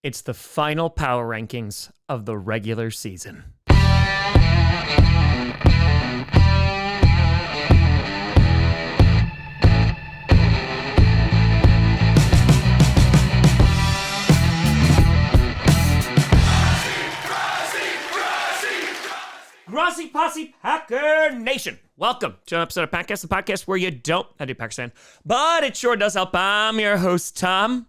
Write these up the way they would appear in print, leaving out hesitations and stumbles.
It's the final power rankings of the regular season. Grossi Posse Packer Nation. Welcome to an episode of Packcast, the podcast where you don't have to be Packers fan, but it sure does help. I'm your host, Tom.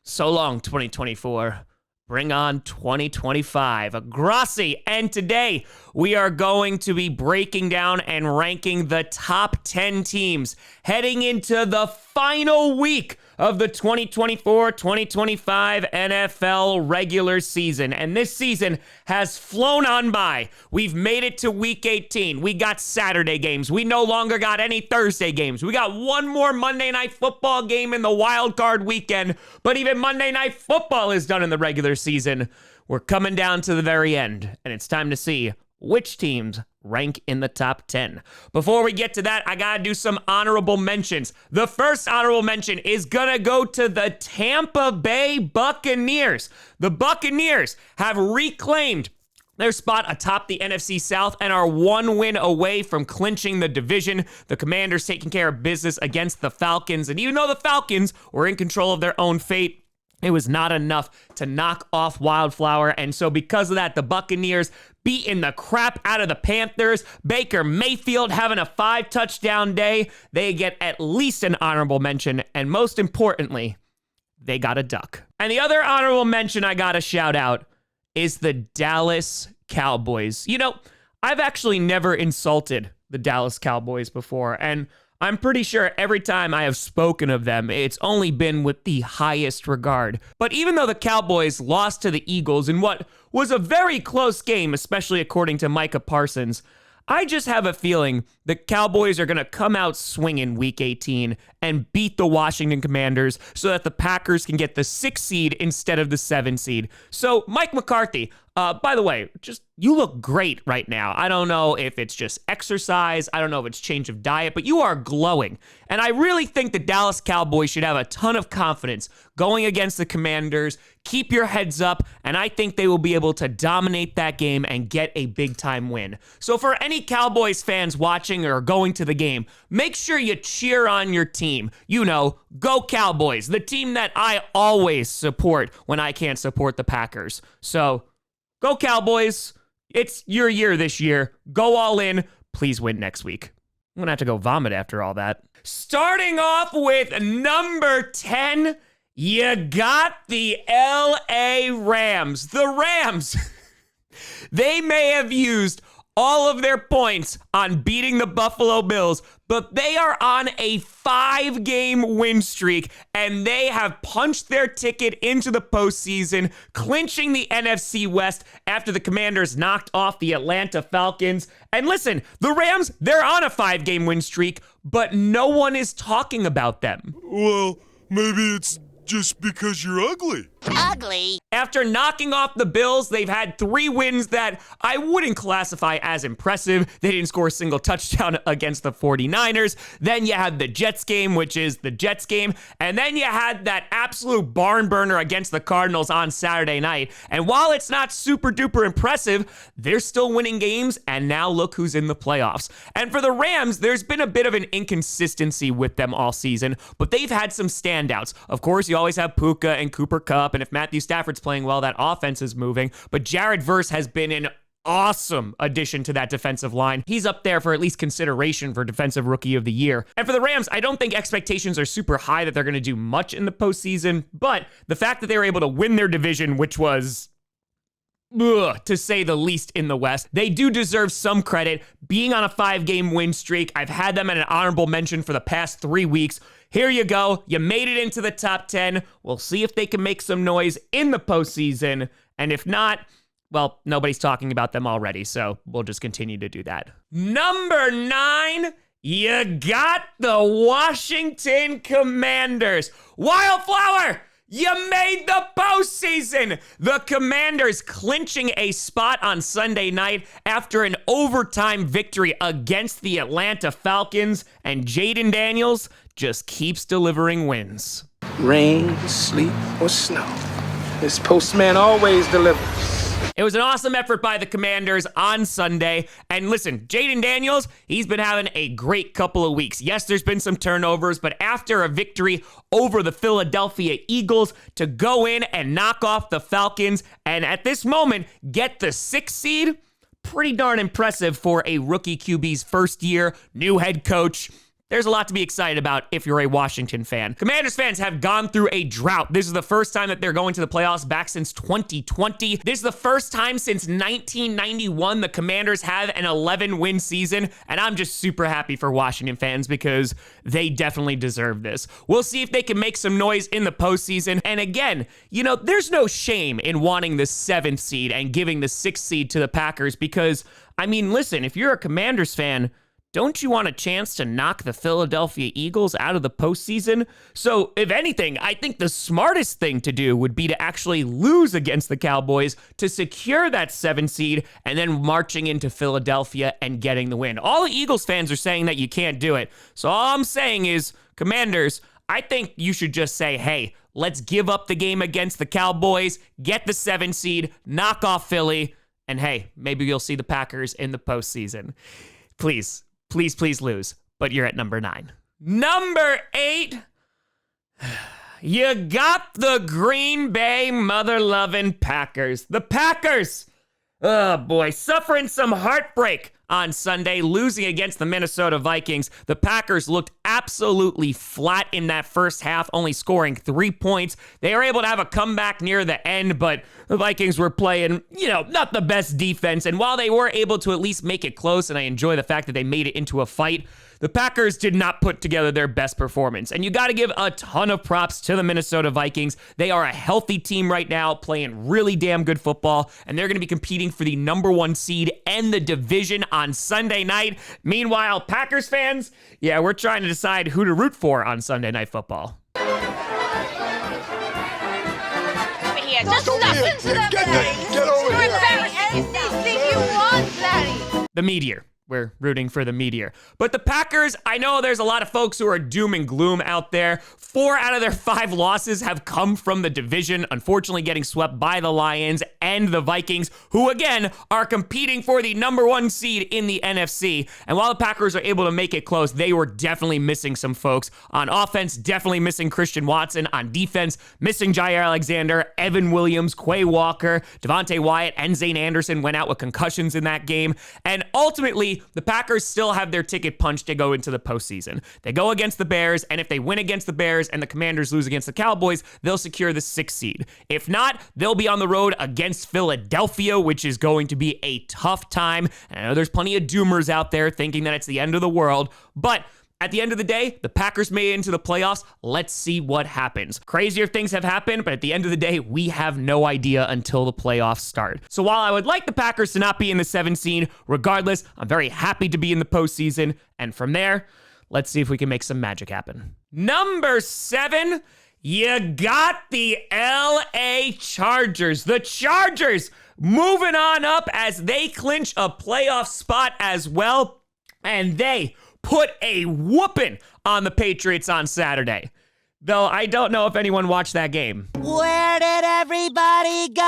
So long, 2024. Bring on 2025. Grossi, and today we are going to be breaking down and ranking the top 10 teams heading into the final week of the 2024-2025 NFL regular season. And this season has flown on by. We've made it to week 18. We got Saturday games. We no longer got any Thursday games. We got one more Monday Night Football game in the wild card weekend. But even Monday Night Football is done in the regular season. We're coming down to the very end, and it's time to see which teams rank in the top 10. Before we get to that, I gotta do some honorable mentions. The first honorable mention is gonna go to the Tampa Bay Buccaneers. The Buccaneers have reclaimed their spot atop the NFC South and are one win away from clinching the division. The Commanders taking care of business against the Falcons, and even though the Falcons were in control of their own fate, it was not enough to knock off Wildflower, and so because of that, the Buccaneers beating the crap out of the Panthers. Baker Mayfield having a 5-touchdown day. They get at least an honorable mention, and most importantly, they got a duck. And the other honorable mention I gotta shout out is the Dallas Cowboys. You know, I've actually never insulted the Dallas Cowboys before, and I'm pretty sure every time I have spoken of them, it's only been with the highest regard. But even though the Cowboys lost to the Eagles in what was a very close game, especially according to Micah Parsons, I just have a feeling the Cowboys are going to come out swinging week 18 and beat the Washington Commanders so that the Packers can get the 6 seed instead of the 7 seed. So, Mike McCarthy, by the way, you look great right now. I don't know if it's just exercise. I don't know if it's change of diet, but you are glowing. And I really think the Dallas Cowboys should have a ton of confidence going against the Commanders. Keep your heads up, and I think they will be able to dominate that game and get a big-time win. So for any Cowboys fans watching or going to the game, make sure you cheer on your team. You know, go Cowboys, the team that I always support when I can't support the Packers. So go Cowboys. It's your year this year. Go all in. Please win next week. I'm going to have to go vomit after all that. Starting off with number 10, you got the LA Rams. The Rams, they may have used all of their points on beating the Buffalo Bills, but they are on a 5-game win streak, and they have punched their ticket into the postseason, clinching the NFC West after the Commanders knocked off the Atlanta Falcons. And listen, the Rams, they're on a 5-game win streak, but no one is talking about them. Well, maybe it's just because you're ugly. Ugly? After knocking off the Bills, they've had 3 wins that I wouldn't classify as impressive. They didn't score a single touchdown against the 49ers. Then you had the Jets game, which is the Jets game. And then you had that absolute barn burner against the Cardinals on Saturday night. And while it's not super duper impressive, they're still winning games. And now look who's in the playoffs. And for the Rams, there's been a bit of an inconsistency with them all season, but they've had some standouts. Of course, you always have Puka and Cooper Kupp, and if Matthew Stafford's playing well, that offense is moving. But Jared Verse has been an awesome addition to that defensive line. He's up there for at least consideration for Defensive Rookie of the Year. And for the Rams, I don't think expectations are super high that they're going to do much in the postseason, but the fact that they were able to win their division, which was to say the least in the West, they do deserve some credit. Being on a 5-game win streak, I've had them at an honorable mention for the past 3 weeks. Here you go. You made it into the top 10. We'll see if they can make some noise in the postseason. And if not, well, nobody's talking about them already, so we'll just continue to do that. Number 9, you got the Washington Commanders. Wildflower! You made the postseason! The Commanders clinching a spot on Sunday night after an overtime victory against the Atlanta Falcons, and Jaden Daniels just keeps delivering wins. Rain, sleet, or snow, This postman always delivers. It was an awesome effort by the Commanders on Sunday. And listen, Jaden Daniels, he's been having a great couple of weeks. Yes, there's been some turnovers, but after a victory over the Philadelphia Eagles to go in and knock off the Falcons and at this moment get the 6th seed, pretty darn impressive for a rookie QB's first year, new head coach. There's a lot to be excited about if you're a Washington fan. Commanders fans have gone through a drought. This is the first time that they're going to the playoffs back since 2020. This is the first time since 1991 the Commanders have an 11-win season, and I'm just super happy for Washington fans because they definitely deserve this. We'll see if they can make some noise in the postseason. And again, there's no shame in wanting the 7th seed and giving the 6th seed to the Packers because, listen, if you're a Commanders fan, don't you want a chance to knock the Philadelphia Eagles out of the postseason? So, if anything, I think the smartest thing to do would be to actually lose against the Cowboys to secure that 7th seed and then marching into Philadelphia and getting the win. All the Eagles fans are saying that you can't do it. So all I'm saying is, Commanders, I think you should just say, hey, let's give up the game against the Cowboys, get the 7th seed, knock off Philly, and hey, maybe you'll see the Packers in the postseason. Please lose, but you're at number 9. Number 8, you got the Green Bay mother-loving Packers. The Packers, oh boy, suffering some heartbreak on Sunday, losing against the Minnesota Vikings. The Packers looked absolutely flat in that first half, only scoring 3 points. They were able to have a comeback near the end, but the Vikings were playing, not the best defense. And while they were able to at least make it close, and I enjoy the fact that they made it into a fight, the Packers did not put together their best performance. And you got to give a ton of props to the Minnesota Vikings. They are a healthy team right now, playing really damn good football, and they're going to be competing for the number 1 seed and the division on Sunday night. Meanwhile, Packers fans, we're trying to decide who to root for on Sunday Night Football. Just listen to them, Daddy. Get over You're here. embarrassing anything you want, Daddy. The Meteor. We're rooting for the Meteor. But the Packers, I know there's a lot of folks who are doom and gloom out there. 4 out of their 5 losses have come from the division, unfortunately getting swept by the Lions and the Vikings, who again are competing for the number 1 seed in the NFC. And while the Packers are able to make it close, they were definitely missing some folks. On offense, definitely missing Christian Watson. On defense, missing Jair Alexander, Evan Williams, Quay Walker, Devontae Wyatt, and Zane Anderson went out with concussions in that game. And ultimately, the Packers still have their ticket punched to go into the postseason. They go against the Bears, and if they win against the Bears and the Commanders lose against the Cowboys, they'll secure the 6th seed. If not, they'll be on the road against Philadelphia, which is going to be a tough time. And I know there's plenty of doomers out there thinking that it's the end of the world, but at the end of the day, the Packers made it into the playoffs. Let's see what happens. Crazier things have happened, but at the end of the day, we have no idea until the playoffs start. So while I would like the Packers to not be in the 7th seed, regardless, I'm very happy to be in the postseason. And from there, let's see if we can make some magic happen. Number 7, you got the LA Chargers. The Chargers moving on up as they clinch a playoff spot as well. And they put a whooping on the Patriots on Saturday. Though I don't know if anyone watched that game. Where did everybody go?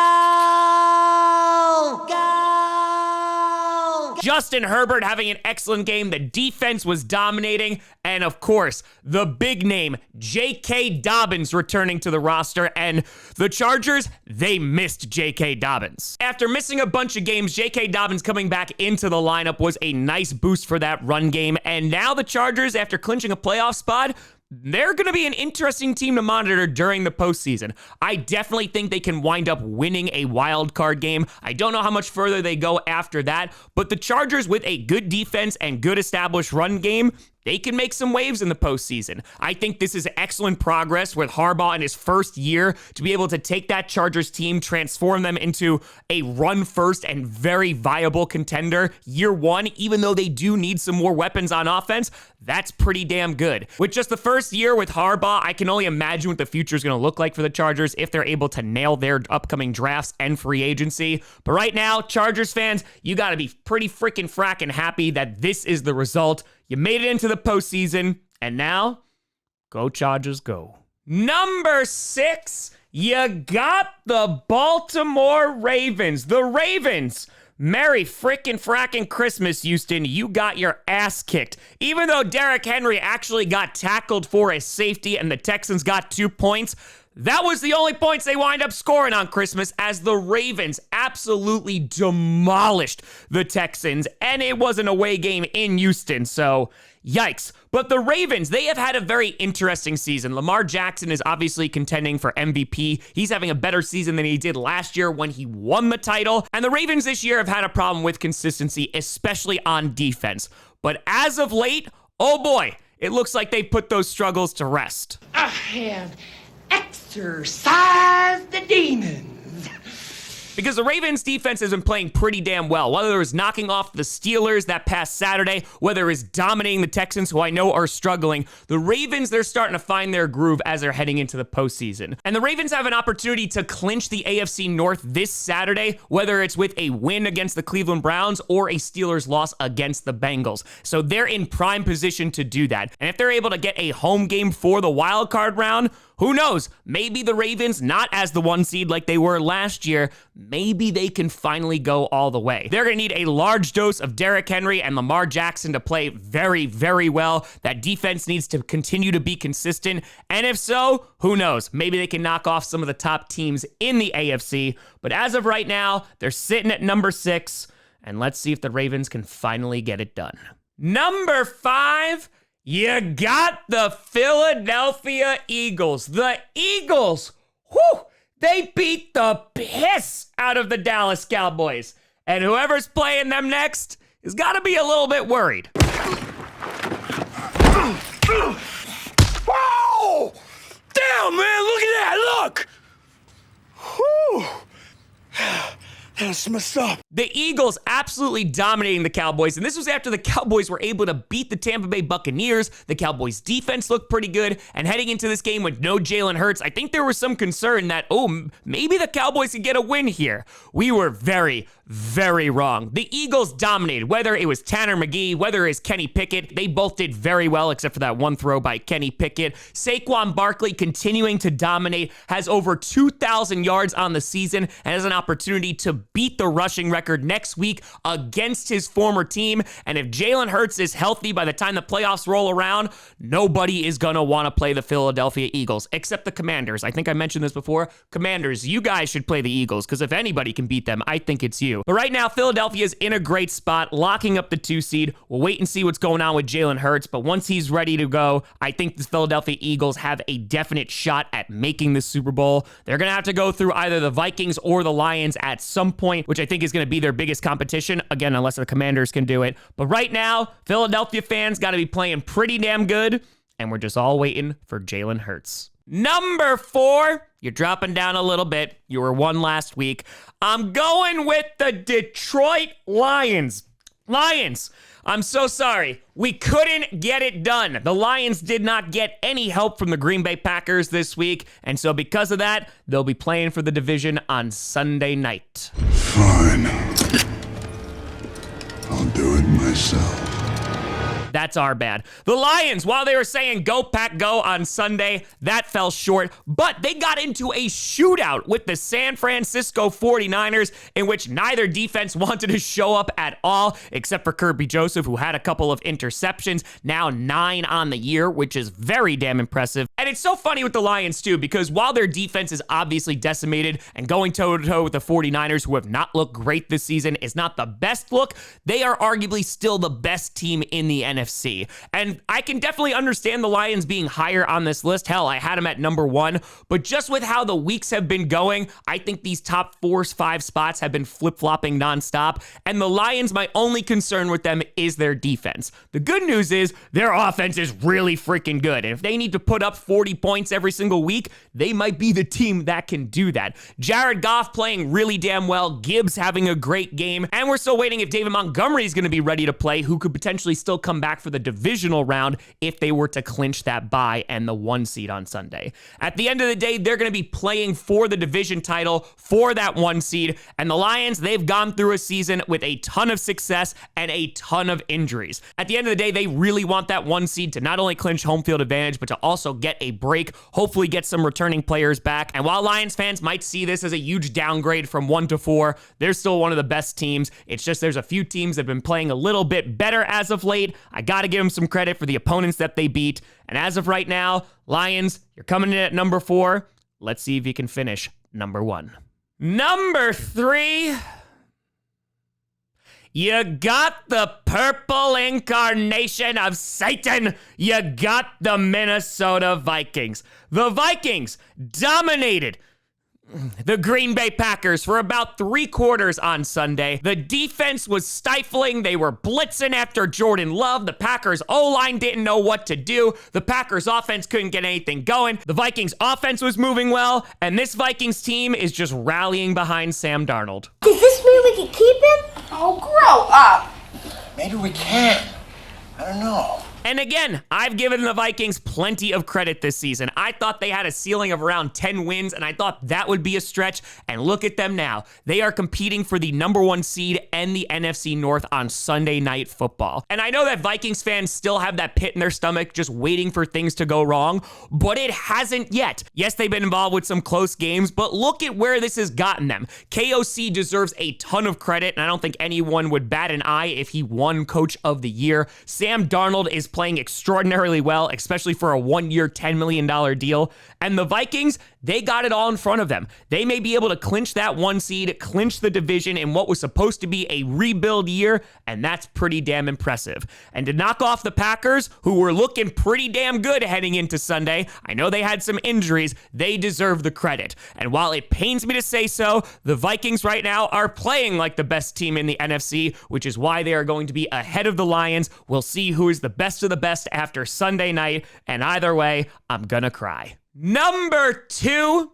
Justin Herbert having an excellent game. The defense was dominating. And of course, the big name, J.K. Dobbins, returning to the roster. And the Chargers, they missed J.K. Dobbins. After missing a bunch of games, J.K. Dobbins coming back into the lineup was a nice boost for that run game. And now the Chargers, after clinching a playoff spot, they're going to be an interesting team to monitor during the postseason. I definitely think they can wind up winning a wild card game. I don't know how much further they go after that, but the Chargers with a good defense and good established run game, they can make some waves in the postseason. I think this is excellent progress with Harbaugh in his first year to be able to take that Chargers team, transform them into a run-first and very viable contender year one, even though they do need some more weapons on offense. That's pretty damn good. With just the first year with Harbaugh, I can only imagine what the future is going to look like for the Chargers if they're able to nail their upcoming drafts and free agency. But right now, Chargers fans, you got to be pretty freaking fracking happy that this is the result. You made it into the postseason, and now, go Chargers, go. Number 6, You got the Baltimore Ravens. The Ravens. Merry frickin' frackin' Christmas, Houston. You got your ass kicked. Even though Derrick Henry actually got tackled for a safety and the Texans got 2 points, that was the only points they wind up scoring on Christmas, as the Ravens absolutely demolished the Texans, and it was an away game in Houston, so yikes. But the Ravens, they have had a very interesting season. Lamar Jackson is obviously contending for MVP. He's having a better season than he did last year when he won the title. And the Ravens this year have had a problem with consistency, especially on defense. But as of late, oh boy, it looks like they put those struggles to rest. I have exorcised the demons. Because the Ravens defense has been playing pretty damn well. Whether it was knocking off the Steelers that past Saturday, whether it was dominating the Texans, who I know are struggling, the Ravens, they're starting to find their groove as they're heading into the postseason. And the Ravens have an opportunity to clinch the AFC North this Saturday, whether it's with a win against the Cleveland Browns or a Steelers loss against the Bengals. So they're in prime position to do that. And if they're able to get a home game for the wild card round, who knows? Maybe the Ravens, not as the 1 seed like they were last year, maybe they can finally go all the way. They're going to need a large dose of Derrick Henry and Lamar Jackson to play very, very well. That defense needs to continue to be consistent. And if so, who knows? Maybe they can knock off some of the top teams in the AFC. But as of right now, they're sitting at number 6. And let's see if the Ravens can finally get it done. Number 5. You got the Philadelphia Eagles. The Eagles, whew, they beat the piss out of the Dallas Cowboys. And whoever's playing them next has got to be a little bit worried. Whoa! Damn, man, look at that, look! Whew. That's messed up. The Eagles absolutely dominating the Cowboys, and this was after the Cowboys were able to beat the Tampa Bay Buccaneers. The Cowboys' defense looked pretty good, and heading into this game with no Jalen Hurts, I think there was some concern that, maybe the Cowboys could get a win here. We were very, very wrong. The Eagles dominated, whether it was Tanner McGee, whether it was Kenny Pickett. They both did very well, except for that one throw by Kenny Pickett. Saquon Barkley continuing to dominate, has over 2,000 yards on the season, and has an opportunity to beat the rushing record next week against his former team. And if Jalen Hurts is healthy by the time the playoffs roll around, nobody is going to want to play the Philadelphia Eagles, except the Commanders. I think I mentioned this before. Commanders, you guys should play the Eagles, because if anybody can beat them, I think it's you. But right now, Philadelphia is in a great spot, locking up the 2 seed. We'll wait and see what's going on with Jalen Hurts, but once he's ready to go, I think the Philadelphia Eagles have a definite shot at making the Super Bowl. They're going to have to go through either the Vikings or the Lions at some point, which I think is going to be their biggest competition, again, unless the Commanders can do it. But right now, Philadelphia fans got to be playing pretty damn good, and we're just all waiting for Jalen Hurts. Number 4, you're dropping down a little bit. You were 1 last week. I'm going with the Detroit Lions. Lions, I'm so sorry. We couldn't get it done. The Lions did not get any help from the Green Bay Packers this week, and so because of that, they'll be playing for the division on Sunday night. Fine. I'll do it myself. That's our bad. The Lions, while they were saying go Pack go on Sunday, that fell short, but they got into a shootout with the San Francisco 49ers in which neither defense wanted to show up at all, except for Kirby Joseph, who had a couple of interceptions, now 9 on the year, which is very damn impressive. And it's so funny with the Lions too, because while their defense is obviously decimated and going toe-to-toe with the 49ers, who have not looked great this season, is not the best look, they are arguably still the best team in the NFC. And I can definitely understand the Lions being higher on this list. Hell, I had them at number 1, but just with how the weeks have been going, I think these top 4-5 spots have been flip-flopping nonstop. And the Lions, my only concern with them is their defense. The good news is their offense is really freaking good. And if they need to put up 40 points every single week, they might be the team that can do that. Jared Goff playing really damn well, Gibbs having a great game, and we're still waiting if David Montgomery is going to be ready to play, who could potentially still come back track for the divisional round if they were to clinch that bye and the 1 seed on Sunday. At the end of the day, they're going to be playing for the division title for that 1 seed, and the Lions, they've gone through a season with a ton of success and a ton of injuries. At the end of the day, they really want that 1 seed to not only clinch home field advantage, but to also get a break, hopefully get some returning players back. And while Lions fans might see this as a huge downgrade from 1 to 4, they're still one of the best teams. It's just there's a few teams that have been playing a little bit better as of late. I got to give them some credit for the opponents that they beat. And as of right now, Lions, you're coming in at number 4. Let's see if you can finish number 1. Number 3. You got the purple incarnation of Satan. You got the Minnesota Vikings. The Vikings dominated the Green Bay Packers for about 3 quarters on Sunday. The defense was stifling. They were blitzing after Jordan Love. The Packers O-line didn't know what to do. The Packers offense couldn't get anything going. The Vikings offense was moving well, and this Vikings team is just rallying behind Sam Darnold. Does this mean we can keep him? Oh, grow up. Maybe we can. I don't know. And again, I've given the Vikings plenty of credit this season. I thought they had a ceiling of around 10 wins, and I thought that would be a stretch. And look at them now. They are competing for the number 1 seed and the NFC North on Sunday Night Football. And I know that Vikings fans still have that pit in their stomach just waiting for things to go wrong, but it hasn't yet. Yes, they've been involved with some close games, but look at where this has gotten them. KOC deserves a ton of credit, and I don't think anyone would bat an eye if he won Coach of the Year. Sam Darnold is playing extraordinarily well, especially for a 1-year, $10 million deal. And the Vikings, they got it all in front of them. They may be able to clinch that 1 seed, clinch the division in what was supposed to be a rebuild year, and that's pretty damn impressive. And to knock off the Packers, who were looking pretty damn good heading into Sunday, I know they had some injuries, they deserve the credit. And while it pains me to say so, the Vikings right now are playing like the best team in the NFC, which is why they are going to be ahead of the Lions. We'll see who is the best of the best after Sunday night, and either way, I'm gonna cry. Number 2,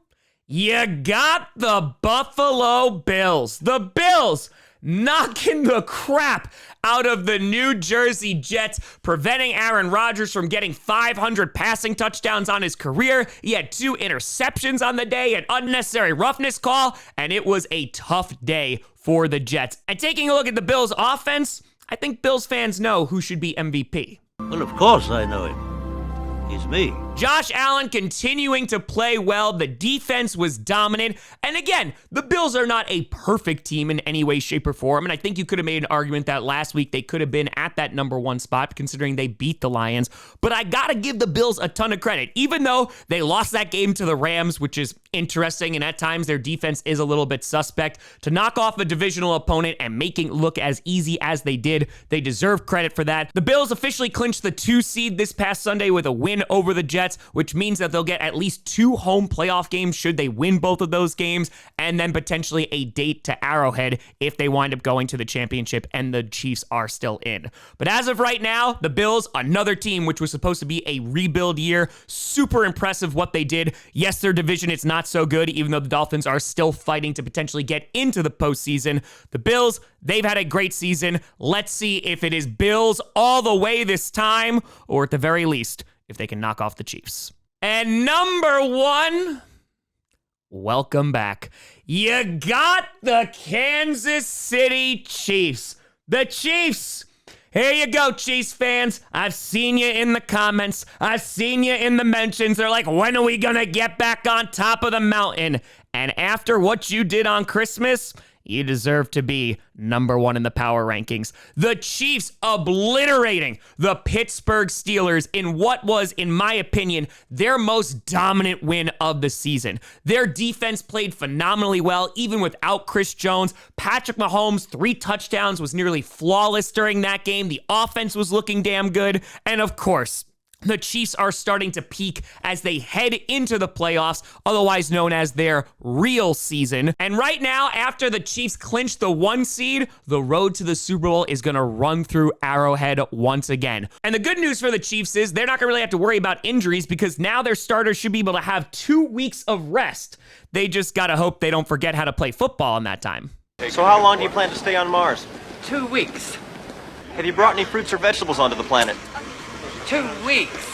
you got the Buffalo Bills. The Bills knocking the crap out of the New Jersey Jets, preventing Aaron Rodgers from getting 500 passing touchdowns on his career. He had 2 interceptions on the day, an unnecessary roughness call, and it was a tough day for the Jets. And taking a look at the Bills' offense, I think Bills fans know who should be MVP. Well, of course I know him. He's me. Josh Allen continuing to play well. The defense was dominant. And again, the Bills are not a perfect team in any way, shape, or form. And I think you could have made an argument that last week they could have been at that number 1 spot, considering they beat the Lions. But I gotta give the Bills a ton of credit. Even though they lost that game to the Rams, which is interesting, and at times their defense is a little bit suspect, to knock off a divisional opponent and making it look as easy as they did, they deserve credit for that. The Bills officially clinched the 2 seed this past Sunday with a win over the Jets, which means that they'll get at least 2 home playoff games should they win both of those games, and then potentially a date to Arrowhead if they wind up going to the championship and the Chiefs are still in. But as of right now, the Bills, another team which was supposed to be a rebuild year, super impressive what they did. Yes, their division is not so good, even though the Dolphins are still fighting to potentially get into the postseason. The Bills, they've had a great season. Let's see if it is Bills all the way this time, or at the very least, if they can knock off the Chiefs. And number 1, welcome back. You got the Kansas City Chiefs. The Chiefs. Here you go, Chiefs fans. I've seen you in the comments. I've seen you in the mentions. They're like, when are we gonna get back on top of the mountain? And after what you did on Christmas, you deserve to be number 1 in the power rankings. The Chiefs obliterating the Pittsburgh Steelers in what was, in my opinion, their most dominant win of the season. Their defense played phenomenally well, even without Chris Jones. Patrick Mahomes, 3 touchdowns, was nearly flawless during that game. The offense was looking damn good. And of course, the Chiefs are starting to peak as they head into the playoffs, otherwise known as their real season. And right now, after the Chiefs clinch the 1 seed, the road to the Super Bowl is going to run through Arrowhead once again. And the good news for the Chiefs is they're not going to really have to worry about injuries, because now their starters should be able to have 2 weeks of rest. They just got to hope they don't forget how to play football in that time. So how long do you plan to stay on Mars? 2 weeks. Have you brought any fruits or vegetables onto the planet? 2 weeks.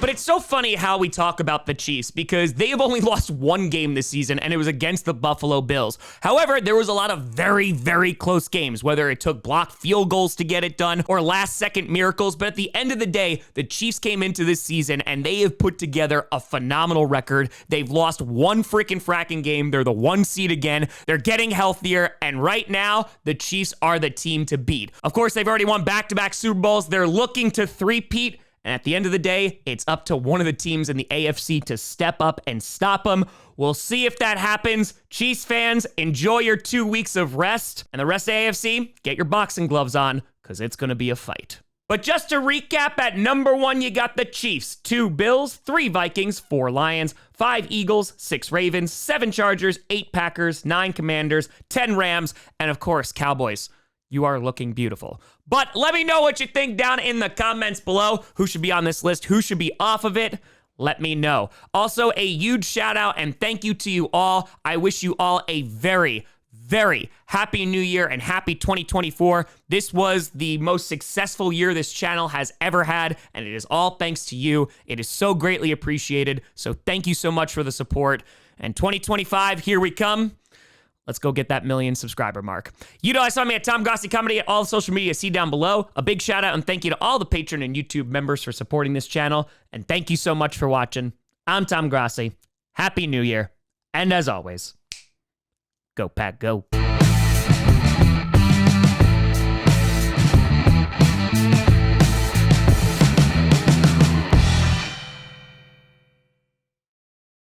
But it's so funny how we talk about the Chiefs because they have only lost one game this season, and it was against the Buffalo Bills. However, there was a lot of very, very close games, whether it took blocked field goals to get it done or last-second miracles. But at the end of the day, the Chiefs came into this season, and they have put together a phenomenal record. They've lost one freaking fracking game. They're the 1 seed again. They're getting healthier, and right now, the Chiefs are the team to beat. Of course, they've already won back-to-back Super Bowls. They're looking to three-peat. And at the end of the day, it's up to one of the teams in the AFC to step up and stop them. We'll see if that happens. Chiefs fans, enjoy your 2 weeks of rest. And the rest of AFC, get your boxing gloves on, because it's going to be a fight. But just to recap, at number 1, you got the Chiefs, 2 Bills, 3 Vikings, 4 Lions, 5 Eagles, 6 Ravens, 7 Chargers, 8 Packers, 9 Commanders, 10 Rams, and of course, Cowboys. You are looking beautiful. But let me know what you think down in the comments below. Who should be on this list? Who should be off of it? Let me know. Also, a huge shout out and thank you to you all. I wish you all a very, very happy new year and happy 2024. This was the most successful year this channel has ever had, and it is all thanks to you. It is so greatly appreciated. So thank you so much for the support. And 2025, here we come. Let's go get that 1 million subscriber mark. You know, I saw me at Tom Grossi Comedy at all social media. See down below. A big shout out and thank you to all the Patreon and YouTube members for supporting this channel. And thank you so much for watching. I'm Tom Grossi. Happy New Year. And as always, go Pack, go.